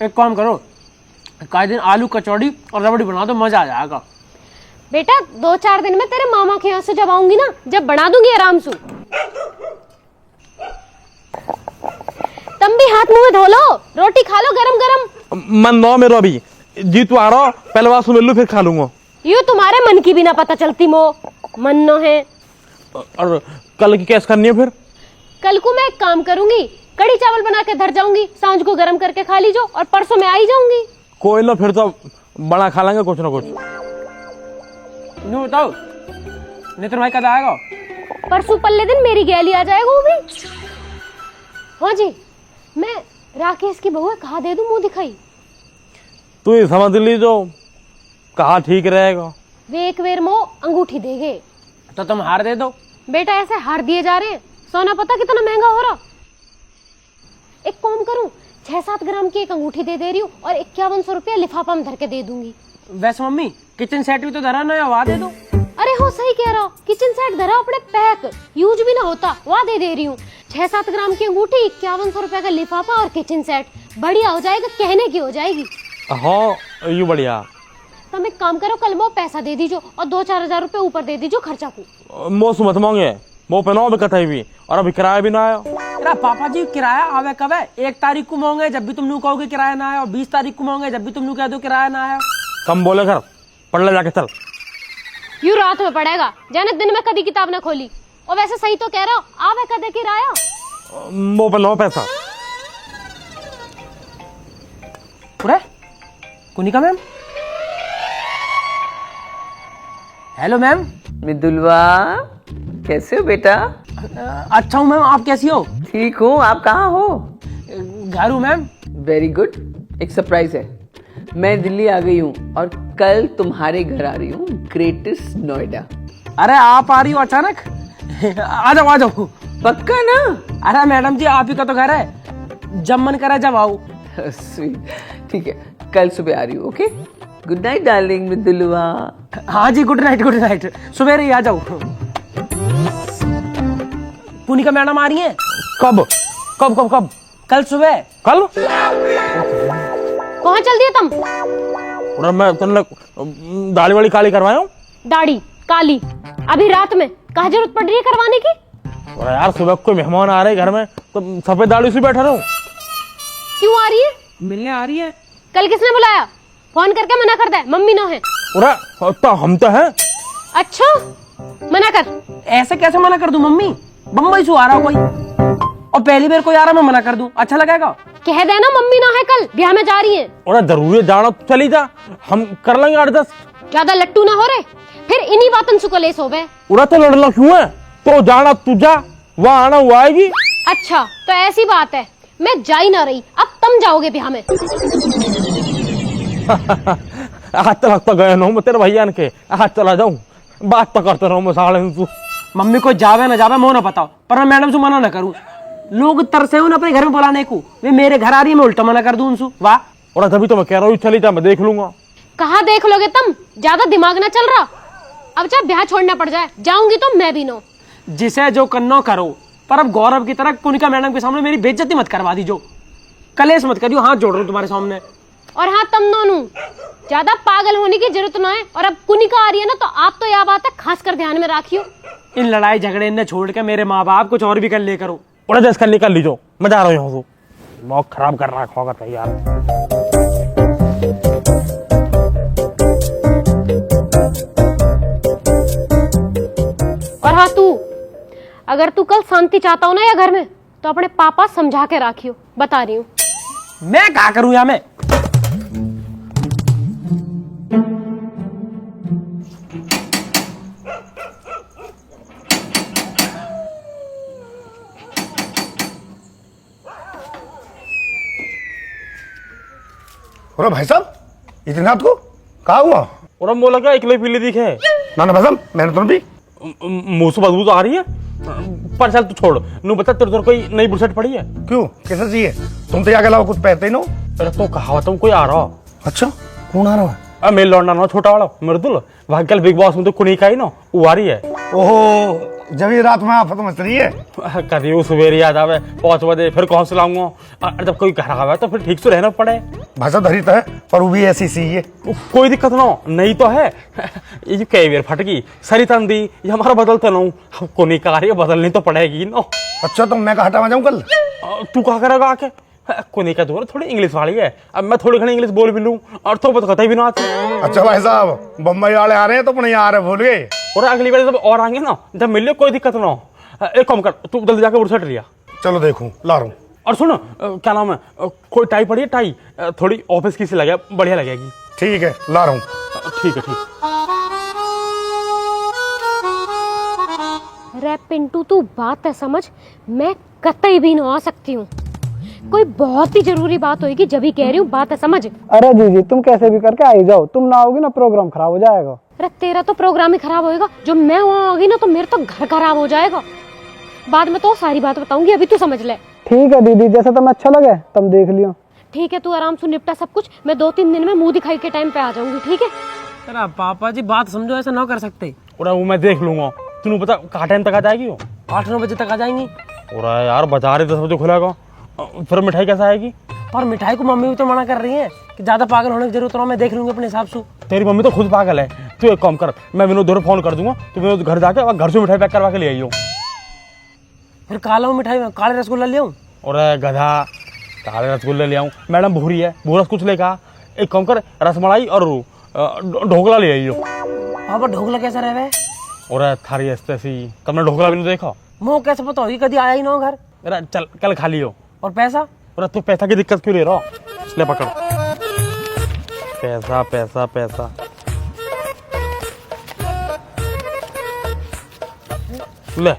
एक काम करो, काहे दिन आलू कचौड़ी और रबड़ी बना दो, मजा आ जाएगा। बेटा 2-4 दिन में तेरे मामा के यहाँ से जब आऊंगी ना, जब बना दूंगी आराम से। तुम भी हाथ मुंह धो लो, रोटी खा लो गरम गरम। मन नो मेरो अभी जी, तू आ रहा पहले बात सुन लू फिर खा लूंगा। यूं तुम्हारे मन की भी ना पता चलती मो, मन नो है। और कल की कैसे करनी है फिर? कल को मैं एक काम करूंगी, कड़ी चावल बना के धर जाऊंगी, सांझ को गरम करके खा लीजो और परसों मैं आई जाऊंगी। कोई ना, फिर तो बड़ा खा लेंगे कुछ ना कुछ। यूं बताओ नितिन भाई कब आएगा? परसों पल्ले दिन मेरी गैली आ जाएगा वो भी। हाँ जी, मैं राकेश की बहू कहा दे दूं मुंह दिखाई? तू ही समझ ली जो कहा ठीक रहेगा। वे एक वेर मो अंगूठी देगे। तो तुम हार दे दो। बेटा ऐसे हार दिए जा रहे हैं, सोना पता कितना महंगा हो रहा। एक काम करूं, 6-7 ग्राम की एक अंगूठी दे रही हूँ और 5100 रुपया लिफाफा में धर के दे दूंगी। वैसे मम्मी किचन सेट भी तो धरा ना, वहाँ दे दो। अरे हो सही कह रहा, किचन सेट धरा अपने पैक, यूज भी ना होता, वहाँ दे रही हूँ। 6-7 ग्राम की अंगूठी, 5100 रुपया का लिफाफा और किचन सेट, बढ़िया हो जाएगा, कहने की हो जाएगी। हाँ यू बढ़िया। तुम एक काम करो, कल वो पैसा दे दीजो और 2-4 हजार रुपए ऊपर दे दीजो खर्चा को। मोस मत मांगे, वो पहनाओ भी कटाई भी, और अभी किराया भी ना आया। अरे पापा जी किराया आवे कब है? 1 तारीख को मांगे जब भी तुम लोग कहोगे किराया ना आया, और 20 तारीख को मांगे जब भी तुम लोग कह दो किराया ना आया। कम बोले कर, पढ़ ले जाके चल। यूं रात में पड़ेगा, जाने दिन में कभी किताब ना खोली। और वैसे सही तो कह रहा हो, आवे कदे किराया। वो पहनाओ पैसा। अरे कुनिका मैम। Hello ma'am. मिदुलवा, कैसे हो बेटा? अच्छा हूँ मैम, आप कैसी हो? ठीक हूँ, आप कहाँ हो? घर हूँ मैम। Very good. एक सरप्राइज है, मैं दिल्ली आ गई हूँ और कल तुम्हारे घर आ रही हूँ, ग्रेटेस्ट नोएडा। अरे आप आ रही हो अचानक? आ जाओ आ जाओ। पक्का ना? अरे मैडम जी आप ही का तो घर है, जब मन करे जब आओ। स्वीट, ठीक है, कल सुबह आ रही हूँ। ओके, गुड नाइट डार्लिंग मिदुलवा। हाँ जी गुड नाइट गुड नाइट, सुबह ही आ जाओ। पुनिका मैडम आ रही हैं? कब कब कब कब? कल सुबह। कल? कहाँ चल दिए तुम? और मैं तुमने दाढ़ी वाली काली करवाया हूँ। दाढ़ी काली अभी रात में कहाँ जरूरत पड़ रही है करवाने की? और यार सुबह कोई मेहमान आ रहे घर में तो सफेद दाढ़ी से बैठा रहूं। क्यों आ रही है? मिलने आ रही है। कल किसने बुलाया? फोन करके मना कर दे, मम्मी ना है। अरे तो हम तो हैं। अच्छा मना कर। ऐसे कैसे मना कर दूं मम्मी? बम्बई से आ रहा कोई, और पहली बार कोई आ रहा मैं मना कर दूं, अच्छा लगेगा? कह देना मम्मी ना है, कल ब्याह में जा रही है। और जरूरी जाना तो चली जा, हम कर लेंगे एडजस्ट। ज्यादा लट्टू ना हो रहे, फिर इन्हीं बातन से को ले सोबे। उरा तो लड़ना क्यों है? तो जाना तू जा, वहाँ आना वो आएगी। अच्छा तो ऐसी बात है, मैं जा ही ना रही, अब तुम जाओगे ब्याह में। आज तक तो गए ना मैं तेरे भैया के, आज चला जाऊं, बात तो करते रहूं मैं साले तू। मम्मी को जावे ना जावे मोह ना बताओ, पर मैं मैडम से मना ना करूं। लोग तरसे हो ना अपने घर में बुलाने को, वे मेरे घर आ रही है मैं उल्टा मना कर दूं उनसे। वाह। और तभी तो मैं कह रहा हूँ चली जा, मैं देख लूंगा। कहाँ देख लोगे तुम, ज्यादा दिमाग ना चल रहा। अब चाहे ब्याह छोड़ना पड़ जाए, जाऊंगी तो मैं भी नो। जिसे जो करना करो, पर अब गौरव की तरह पुनिका मैडम के सामने मेरी बेइज्जती मत करवा दीजो, कलेश मत करियो, हाथ जोड़ रहा हूं तुम्हारे सामने। और हाँ तुम दोनों ज्यादा पागल होने की जरूरत ना है। और अब कुनिका आ रही है ना, तो आप तो यह बात है खासकर ध्यान में रखियो। इन लड़ाई झगड़े इन्हें छोड़ के मेरे माँ बाप कुछ और भी कर ले करो। और जैसे कर निकल लीजो, मैं जा रहा हूँ, मौक खराब कर रहा होगा तैयार। और हाँ तू, अगर तू कल शांति चाहता हो ना या घर में, तो अपने पापा समझा के राखियो, बता रही हूँ। मैं क्या करूं या मैं? अरे भाई साहब, इतनी रात को कहा हुआ? और हम बोला क्या इकले पीले दिखे? ना भाई साहब, मैंने तो भी मुंह से बदबू तो आ रही है, पर चल तू छोड़। नू बता तेरे कोई नई बुरसट पड़ी है? क्यों, कैसा चाहिए? तुम तो यहाँ कुछ पहनते ही नो। अरे तो कहा तुम कोई आ रहा। अच्छा, कौन आ रहा है? मेरे लौंडा ना छोटा वाला मृदुल, वहाँ कल बिग बॉस में तो कुनी का ही ना वो आ रही है। ओहो, जब ये रात में आफत मच रही है। कभी सवेरे याद आवे 5 बजे, फिर कौन से लाऊंगा? और जब कोई घर आवे तो फिर ठीक से रहना पड़े। भाषा धरी तो है पर वो भी ऐसी सी है। कोई दिक्कत ना हो, नहीं तो है ये जो कई बार फट गई सरी तंदी, ये हमारा बदलता ना हूँ को नहीं कहा, बदलनी तो पड़ेगी ना। अच्छा तो मैं हटावा जाऊँ कल? तू क्या करेगा आके? कोने का दूर थोड़ी इंग्लिश वाली है, अब मैं थोड़ी घनी इंग्लिश बोल भी लूं और तो पता ही भी ना आती। अच्छा भाई साहब, बम्बई वाले आ रहे हैं तो अपने यहाँ आ रहे, भूल गए? और अगली बार जब और आएंगे ना, जब मिल कोई दिक्कत ना हो। एक काम कर, तू जल्दी जाकर उड़सट लिया। चलो देखूं, ला रहा हूँ। और सुनो क्या नाम है, कोई टाई पड़ी है? टाई थोड़ी ऑफिस की सी लगे, बढ़िया लगेगी। ठीक है, ला रहा हूँ। ठीक है ठीक। रे पिंटू तू बात है समझ, मैं कतई भी ना आ सकती हूँ। कोई बहुत ही जरूरी बात होगी जब ही कह रही हूँ, बात है समझ। अरे जीजी तुम कैसे भी करके आ ही जाओ, तुम ना आओगी ना प्रोग्राम खराब हो जाएगा। अरे तेरा तो प्रोग्राम ही खराब होएगा, जो मैं वहाँ होगी ना तो मेरा तो घर खराब हो जाएगा। बाद में तो सारी बात बताऊंगी, अभी तू समझ ले। ठीक है दीदी, जैसे तुम्हें अच्छा लगे तुम देख लियो। ठीक है, तू आराम से निपटा सब कुछ, मैं 2-3 दिन में मुंह दिखाई के टाइम पे आ जाऊंगी, ठीक है? अरे पापा जी बात समझो, ऐसा ना कर सकते। और वो मैं देख लूंगा, तू पता कहाँ टाइम तक आ जाएगी वो? 8-9 बजे तक आ जाएंगी। और यार बाजार 10 बजे खुलेगा, फिर मिठाई कैसे आएगी? पर मिठाई को मम्मी भी तो मना कर रही है कि ज्यादा पागल होने की जरूरत ना, मैं देख लूंगी अपने हिसाब से। तेरी मम्मी तो खुद पागल है। तू एक काम कर, मैं विनोद दोनों फोन कर दूंगा, तू विनोद घर जाके घर से मिठाई पैक करवा के ले आई हो। फिर काला मिठाई में काले रसगुल्ला ले आऊं? और गधा, काले रसगुल्ले ले आऊं? मैडम भूरी है, भूरस कुछ लेगा। एक काम कर, रसमलाई और ढोकला ले आई हो। पापा ढोकला कैसा रहे? और थारी ऐसी तुमने ढोकला भी नहीं देखा? मुँह कैसे पता होगी, कभी आया ही ना हो घर। अरे चल कल खा लियो। और पैसा? अरे तू पैसा की दिक्कत क्यों ले रहा? ले पकड़, पैसा पैसा पैसा। ले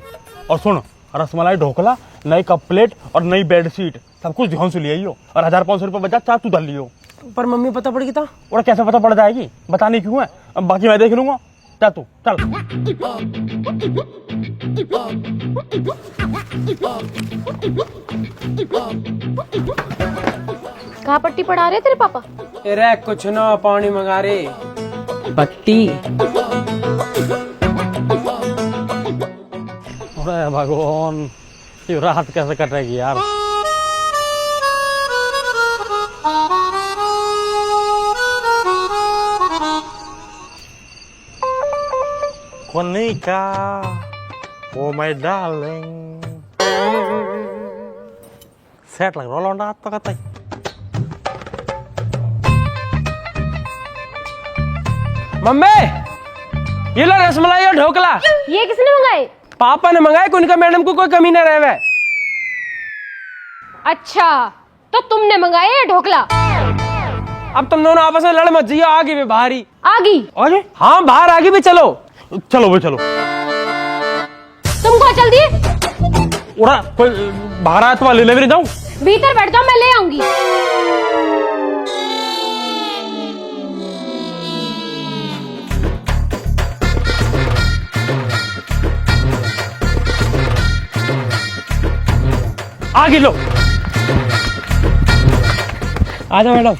और सुन, रसमलाई ढोकला, नई कप प्लेट और नई बेड शीट, सब कुछ ध्यान से ले आई हो। और 1500 रुपये बचा, चाह तू डाल लियो। पर मम्मी पता पड़ गई था? और कैसे पता पड़ जाएगी, बतानी क्यों है? अब बाकी मैं देख लूंगा, जा तू चल। कहाँ पट्टी पढ़ा रहे तेरे पापा? अरे कुछ ना, पानी मंगा रहे। पट्टी। अरे भगवान, ये रात कैसे कटेगी यार? Konika, oh my darling. Set lang rolong dato katay. Mummy ये लो रसमलाई और ढोकला। ये किसने मंगाए? पापा ने मंगाए, उनका मैडम को कोई कमी ना रहे। अच्छा तो तुमने मंगाए ये ढोकला? अब तुम दोनों आपस में लड़ मत जाइए, आगे भी बाहर ही। आगी? आगे? हाँ बाहर आगे भी चलो। चलो भाई चलो। तुमको चल दिए? उड़ा कोई बाहर आया तो ले भी जाऊं? भीतर बैठ जाओ, मैं ले आऊंगी। आगे लो। आ जाओ मैडम,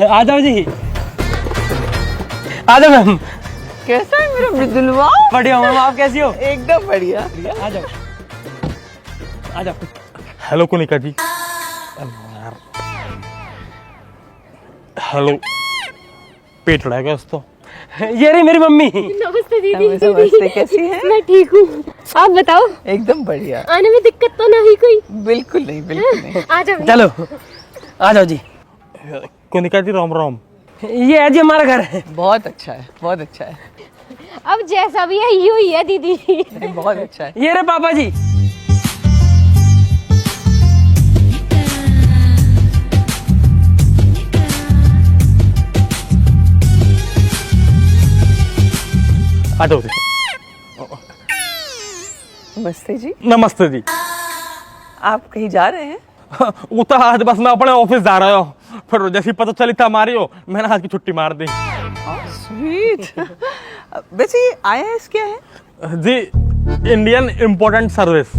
आ जाओ जी, आ जाओ मैम। कैसा है मेरा मृदुलवा? बढ़िया मैम, आप कैसी हो? एकदम बढ़िया। आ जाओ आ जाओ। हेलो कोनिका जी। हेलो, पेट रहेगा तो। ये रही मेरी मम्मी। नमस्ते दीदी। नमस्ते, नमस्ते, कैसी हैं? मैं ठीक हूँ, आप बताओ। एकदम बढ़िया। आने में दिक्कत तो नहीं कोई? बिल्कुल नहीं, बिल्कुल नहीं। आ जाओ। चलो आ जाओ जी। कोनिका जी राम राम। ये है जी हमारा घर है। बहुत अच्छा है, बहुत अच्छा है। अब जैसा भी है यूं ही है दीदी। बहुत अच्छा है। ये रे पापा जी। आ जाओ जी। नमस्ते जी। नमस्ते जी। आप कहीं जा रहे हैं? वो तो आज बस मैं अपने ऑफिस जा रहा हूँ, फिर जैसी पता चली था हमारी हो, मैंने आज की छुट्टी मार दी। स्वीट। वैसे ये IAS क्या है? जी, Indian important service.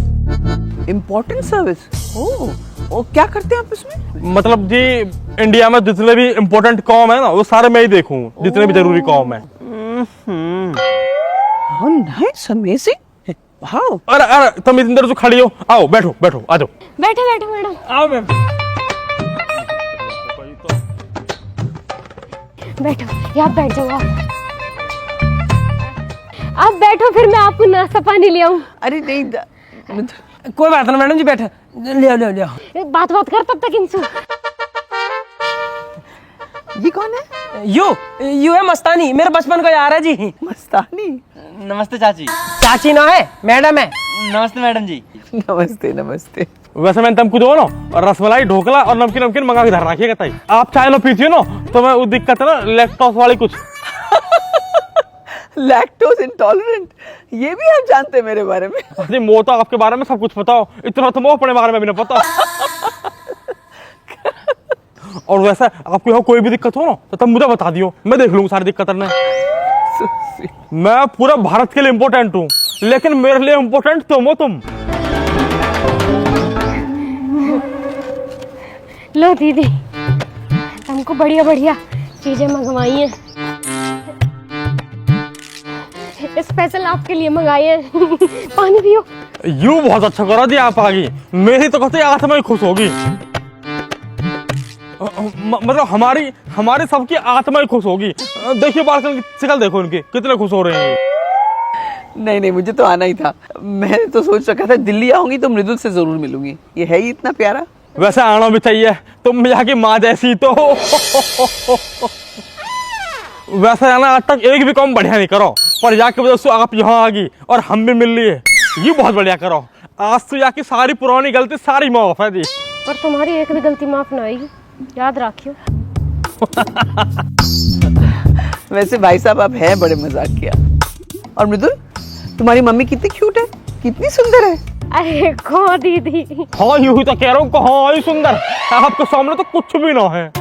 Important service? Oh, क्या करते हैं आप इसमें? मतलब जी इंडिया में जितने भी इम्पोर्टेंट काम है ना, वो सारे मैं ही देखूं, जितने भी जरूरी काम है। Nice, amazing. हाँ अरे अरे तुम इतनी देर से खड़ी हो, आओ बैठो बैठो आ जाओ। बैठो बैठो मैडम, आओ मैम। बैठो, यहाँ बैठ जाओ आप बैठो, फिर मैं आपको नाश्ता पानी ले आऊं। अरे नहीं कोई बात ना मैडम जी, बैठे ले आओ ले आओ। बात कर तब तक इनसे। ये कौन है? यू है मस्तानी, मेरे बचपन का यार है जी। मस्तानी? नमस्ते चाची। चाची ना है, मैडम है। नमस्ते मैडम जी। नमस्ते नमस्ते। वैसे मैंने तुमको जो ना रसमलाई, ढोकला और नमकीन नमकीन मंगा के धर रखिएगा ताई। आप चाय लो पीती हो ना तो मैं वो दिक्कत है ना लैक्टोस वाली कुछ। लैक्टोज इंटॉलरेंट, ये भी आप जानते हैं मेरे बारे में? अरे मो तो आपके बारे में सब कुछ पता हो, इतना तो मो अपने बारे में भी नहीं पता। और वैसे आपको यहाँ कोई भी दिक्कत हो ना तो तब मुझे बता दियो, मैं देख लूंगा सारी दिक्कत ने। मैं पूरा भारत के लिए इम्पोर्टेंट हूँ, लेकिन मेरे लिए इम्पोर्टेंट तुम हो तुम। लो दीदी, हमको बढ़िया बढ़िया चीजें मंगवाई हैं, स्पेशल आपके लिए मंगाई है। पानी पियो। यू बहुत अच्छा करा दिया आप आगे, मेरी तो कहते आत्मा ही खुश होगी। मतलब हमारी सबकी आत्मा ही खुश होगी। देखिए बालकन की शक्ल देखो इनकी, कितने खुश हो रहे हैं। नहीं नहीं, मुझे तो आना ही था। मैंने तो सोच रखा था दिल्ली आऊंगी तो मृदुल से जरूर मिलूंगी, ये है ही इतना प्यारा। वैसे आना भी चाहिए, तुम यहाँ की माँ जैसी तो हो। वैसे आना आज तक एक भी काम बढ़िया नहीं करो, पर यहाँ की वजह से आप यहाँ आ गई और हम भी मिल लिए, ये बहुत बढ़िया करो। आज तो यहाँ की सारी पुरानी गलती सारी माफ है जी। और तुम्हारी एक भी गलती माफ ना होगी, याद रखियो। वैसे भाई साहब आप हैं बड़े मजाक किया। और मृदुल, तुम्हारी मम्मी कितनी क्यूट है, कितनी सुंदर है। अरे को दीदी। हाँ यूं ही तो कह रहा हूँ, हाँ ही सुंदर, आपके सामने तो कुछ भी ना है।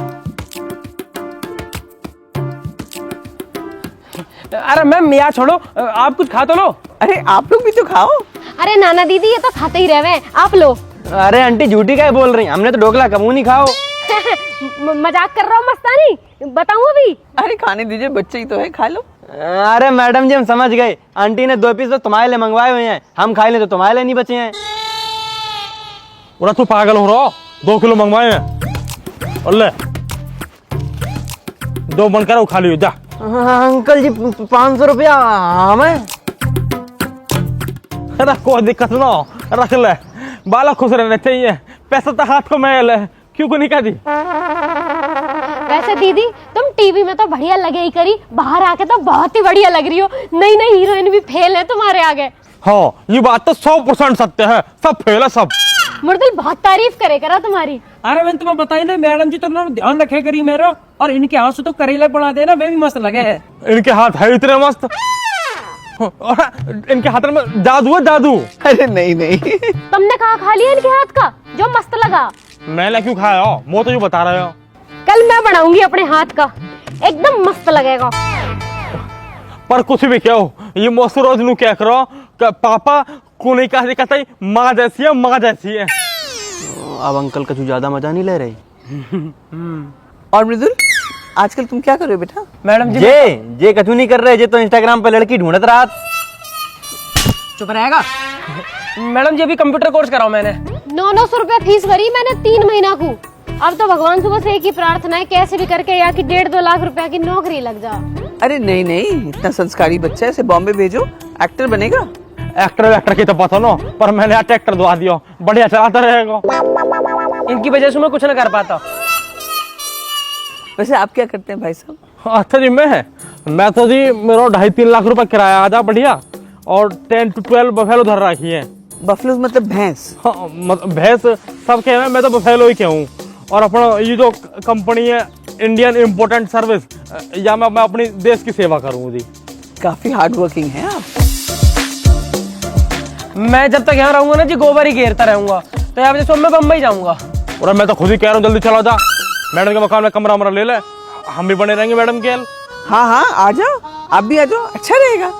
अरे मैम यार छोड़ो, आप कुछ खा तो लो। अरे आप लोग भी तो खाओ। अरे नाना दीदी, ये तो खाते ही रहे, आप लो। अरे आंटी झूठी क्या बोल रही, हमने तो ढोकला कबू नहीं खाओ। मजाक कर रहा हूँ मस्तानी, बताऊँ अभी? अरे खाने दीजिए, बच्चे ही तो है, खा लो। अरे मैडम जी हम समझ गए, आंटी ने 2 पीस तो तुम्हारे लिए मंगवाए हुए हैं, हम खाए ले तो तुम्हारे लिए नहीं बचे हैं। और तू पागल हो रहा, 2 किलो मंगवाए हैं और ले 2 बनकर वो खा लियो जा। अंकल जी 500 रुपया हमें। अरे कोई दिक्कत ना हो, रख ले, बालक खुश रहने चाहिए, पैसा तो हाथ को मैल है, क्यों को नहीं कह दी। वैसे दीदी तुम टीवी में तो बढ़िया लगे ही करी, बाहर आके तो बहुत ही बढ़िया लग रही हो। नई नई हीरोइन भी फेल है तुम्हारे आगे। हाँ ये बात तो 100% सत्य है, सब फेल है सब। मुर्दुल बहुत तारीफ करे करा तुम्हारी। अरे मैंने तुम्हें बताई ना मैडम जी, तो ना ध्यान रखे करी मेरा, और इनके हाथ से तो करेला बना देना, वे भी मस्त लगे है। इनके हाथ है इतने मस्त, और इनके हाथ में जादू है जादू। अरे नहीं नहीं। तुमने कहा खा लिया इनके हाथ का जो मस्त लगा? मैंने क्यों खाया हो, वो तो यूँ बता रहे हो। कल मैं बनाऊंगी अपने हाथ का, एकदम मस्त लगेगा। पर कुछ भी क्या हो, ये मस्त रोज नू क्या करो, पापा को नहीं कहा कहता माँ जैसी है, माँ जैसी है। अब अंकल का ज्यादा मजा नहीं ले रही। और मृदुल, आजकल तुम क्या कर रहे हो बेटा? मैडम जी जे कछु नहीं कर रहे, जे तो इंस्टाग्राम पे लड़की ढूंढत रहा। चुप रहेगा। मैडम जी अभी कंप्यूटर कोर्स कराओ मैंने। 900 रुपए फीस भरी मैंने 3 महीना को। अब तो भगवान सुबह से एक ही प्रार्थना है, कैसे भी करके यहाँ की 1.5-2 लाख रुपया की नौकरी लग जा। अरे नहीं नहीं, इतना संस्कारी बच्चा है, इसे बॉम्बे भेजो, एक्टर बनेगा। एक्टर की तो पता ना, पर मैंने आज ट्रैक्टर दवा दिया, बढ़िया चलाता रहेगा। इनकी वजह से मैं कुछ ना कर पाता। वैसे आप क्या करते हैं भाई साहब? अच्छा जी मैं तो जी मेरा 2.5-3 लाख रुपए किराया आ जा बढ़िया, और 10 to 12 बफेलो धर रखी है। बफलोज मतलब भैंस? हाँ, भैंस सब कह रहे हैं, मैं तो बफेलो ही कहूँ। और अपना ये जो कंपनी है इंडियन इम्पोर्टेंट सर्विस, या मैं अपनी देश की सेवा करूँ जी। काफी हार्ड वर्किंग है आप। मैं जब तक यहाँ रहूंगा ना जी, गोबर ही घेरता रहूंगा, तो यहाँ वजह से मैं बम्बई जाऊंगा। और मैं तो खुद ही कह रहा हूँ जल्दी चला जा, मैडम के मकान में कमरा वमरा ले ले, हम भी बने रहेंगे मैडम के। हाँ हाँ आ जाओ, आप भी आ जाओ, अच्छा रहेगा।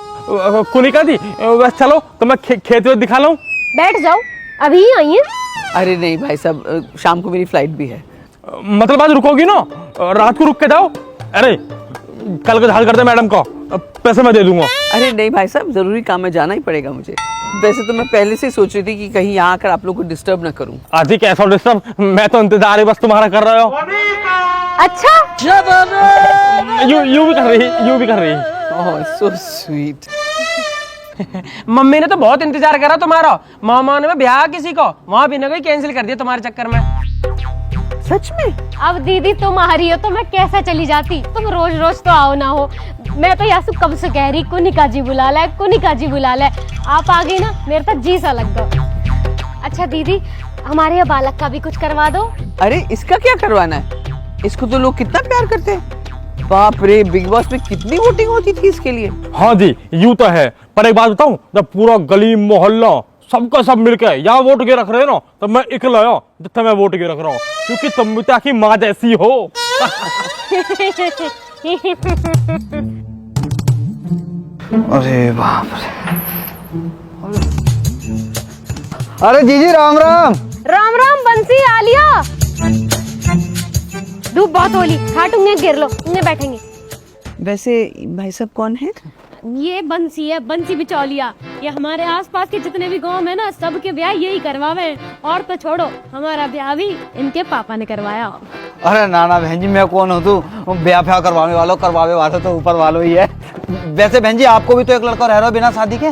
कुनिका दी बस चलो तो मैं खेत में दिखा लूँ। बैठ जाओ, अभी ही आई है। अरे नहीं भाई साहब, शाम को मेरी फ्लाइट भी है। मतलब आज रुकोगी ना, रात को रुक के जाओ। अरे कल का झाड़ कर दे मैडम को, पैसे मैं दे दूंगा। अरे नहीं भाई साहब, जरूरी काम में जाना ही पड़ेगा मुझे। वैसे तो मैं पहले से सोच रही थी कि कहीं यहाँ आकर आप लोग को डिस्टर्ब ना करूं। आजी कैसा डिस्टर्ब, मैं तो इंतजार ही बस तुम्हारा कर रहा हूँ। अच्छा यू भी कर रही, यू भी कर रही। ओह सो स्वीट। मम्मी ने तो बहुत इंतजार करा तुम्हारा। मामा ने ब्याह किसी को वहां भी ना कोई कैंसिल कर दिया तुम्हारे चक्कर में। सच में? अब दीदी तुम आ रही हो तो मैं कैसे चली जाती। तुम रोज रोज तो आओ ना हो। मैं तो यासु कब से कह रही कुनिका जी बुला ले, कुनिका जी बुला ले। आप आ गई ना, मेरे तो जी सा लग गया। अच्छा दीदी, हमारे यहाँ बालक का भी कुछ करवा दो। अरे इसका क्या करवाना है? इसको तो लोग कितना प्यार करते हैं। बाप रे, बिग बॉस में कितनी वोटिंग होती थी इसके लिए। हाँ जी, यू तो है, पर एक बात बताऊं, जब पूरा गली मोहल्ला सबका सब मिलकर यहाँ वोट के रख रहे हैं ना, तब मैं इकला जितना मैं वोट के रख रहा हूँ, क्योंकि तम्बिता की माँ जैसी हो। अरे बाप रे। अरे जीजी राम राम। राम राम बंसी आलिया। धूप बहुत होली, खाटूंगे गिर लो, इन्हें बैठेंगे। वैसे भाई साहब कौन है? ये बंसी है, बंसी बिचौलिया। ये हमारे आसपास के जितने भी गांव है ना, सबके ब्याह यही करवावे हैं। और तो छोड़ो, हमारा ब्याह भी इनके पापा ने करवाया। अरे नाना बहन जी, मैं कौन हूँ तू ब्याह फ्याह करवाने वालों तो ऊपर वालों ही है। वैसे बहन जी, आपको भी तो एक लड़का रह रहा है बिना शादी के,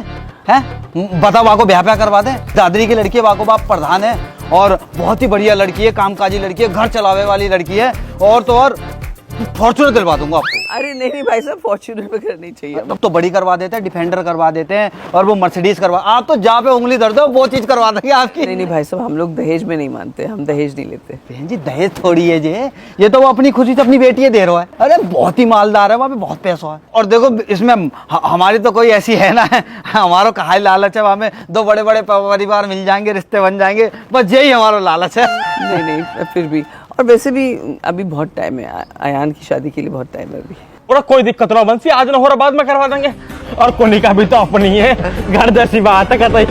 हैं? बताओ, वाको ब्याह फ्याह करवा दे। दादरी की लड़की है, वाको बाप प्रधान है और बहुत ही बढ़िया लड़की है, कामकाजी लड़की है, घर चलावे वाली लड़की है। और तो और फॉर्च्यूनर दिलवा दूंगा आपको। अरे नहीं भाई साहब, फॉर्च्यूनर पे करनी चाहिए। तब तो बड़ी करवा देते हैं, डिफेंडर करवा देते हैं, और वो मर्सिडीज करवा। आप तो जहाँ पे उंगली दर्द हो वो चीज करवा देंगे आपकी। नहीं भाई साहब, हम लोग दहेज में नहीं मानते, हम दहेज नहीं लेते। बहन जी, दहेज थोड़ी है ये तो वो अपनी खुशी से अपनी बेटी दे रहा है। अरे बहुत ही मालदार है, वहाँ पे बहुत पैसा है। और देखो इसमें हमारी तो कोई ऐसी है ना, हमारा कहा लालच है, वहाँ में 2 बड़े बड़े परिवार मिल जाएंगे, रिश्ते बन जाएंगे, बस यही हमारा लालच है। नहीं फिर भी, और वैसे भी अभी बहुत टाइम है, अयान की शादी के लिए बहुत टाइम है अभी। और कोई दिक्कत ना बंसी, आज न हो रहा बाद में करवा देंगे। और कोनिका भी तो अपनी है, घर जैसी बात है कतई।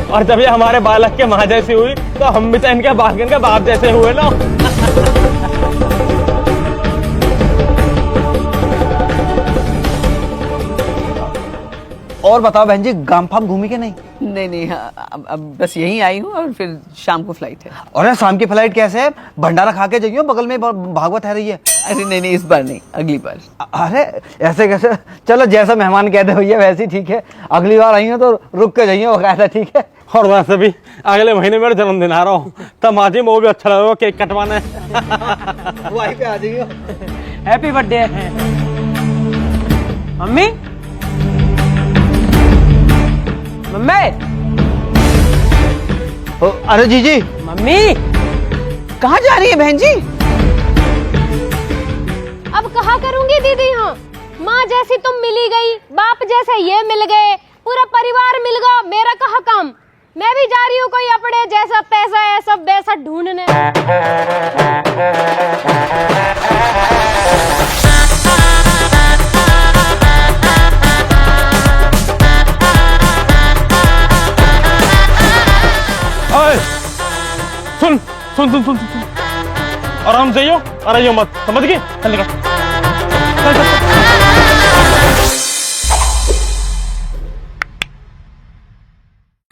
और जब ये हमारे बालक के माँ जैसी हुई, तो हम भी तो इनके बालकन के बाप जैसे हुए ना। और बताओ बहन जी, गांव फाम घूमी के नहीं? नहीं हाँ, अब बस यहीं आई हूँ और फिर शाम को फ्लाइट है। और शाम की फ्लाइट कैसे है? भंडारा खा के जाइयो, बगल में भागवत है रही है। अरे नहीं इस बार नहीं, अगली बार। अरे ऐसे कैसे? चलो जैसा मेहमान कहते हो भैया वैसे ही ठीक है। अगली बार आई हो तो रुक के जाइए, बकायदा, ठीक है? और वैसे भी अगले महीने मेरा जन्मदिन आ रहा हूँ, तब आज वो भी अच्छा लगेगा, केक कटवाना है। वहीं पे आ जाइए। Happy birthday mummy. मम्मी, अरे जीजी, मम्मी कहाँ जा रही है बहन जी? अब कहा करूंगी दीदी, हाँ माँ जैसी तुम मिली गई, बाप जैसे ये मिल गए, पूरा परिवार मिल गया, मेरा कहा काम। मैं भी जा रही हूँ कोई अपने जैसा पैसा है सब वैसा ढूंढने। सुन सुन सुन सुन सुन, आराम से जाइयो, अरे मत, समझ गई? चल निकल, चल चल।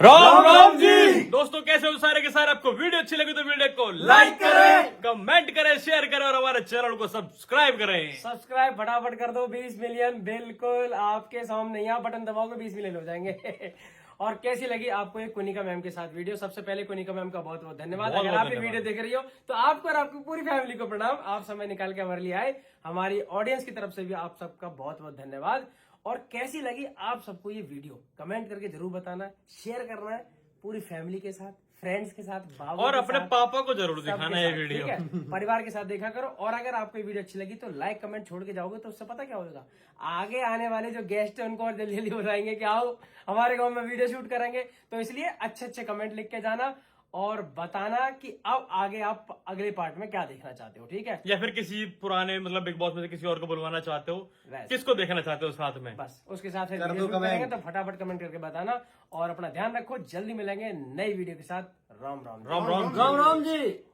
राम राम जी दोस्तों, कैसे हो सारे के सारे? आपको वीडियो अच्छी लगी तो वीडियो को लाइक करें, कमेंट करें, शेयर करें और हमारे चैनल को सब्सक्राइब करें। सब्सक्राइब फटाफट कर दो, 20 मिलियन बिल्कुल आपके सामने। यहाँ बटन दबाओगे 20 मिलियन हो जाएंगे। और कैसी लगी आपको ये कोनिका मैम के साथ वीडियो? सबसे पहले कोनिका मैम का बहुत बहुत धन्यवाद। अगर आप ये वीडियो देख रही हो तो आपको और आपकी पूरी फैमिली को प्रणाम। आप समय निकाल के हमारे लिए आए, हमारी ऑडियंस की तरफ से भी आप सबका बहुत बहुत धन्यवाद। और कैसी लगी आप सबको ये वीडियो कमेंट करके जरूर बताना है, शेयर करना है पूरी फैमिली के साथ, फ्रेंड्स के साथ, बाबू और के अपने साथ, पापा को जरूर सबके दिखाना ये साथ, वीडियो। ठीक है? परिवार के साथ देखा करो। और अगर आपको ये वीडियो अच्छी लगी तो लाइक कमेंट छोड़ के जाओगे तो उससे पता क्या होगा, आगे आने वाले जो गेस्ट है उनको और जल्दी जल्दी बताएंगे कि आओ हमारे गांव में वीडियो शूट करेंगे। तो इसलिए अच्छे अच्छे कमेंट लिख के जाना और बताना कि अब आगे आप अगले पार्ट में क्या देखना चाहते हो, ठीक है? या फिर किसी पुराने मतलब बिग बॉस में से किसी और को बुलवाना चाहते हो, किसको देखना चाहते हो साथ में, बस उसके साथ फिर वीडियो शूट करेंगे। तो फटाफट कमेंट करके बताना और अपना ध्यान रखो। जल्दी मिलेंगे नई वीडियो के साथ। राम राम राम राम राम राम जी।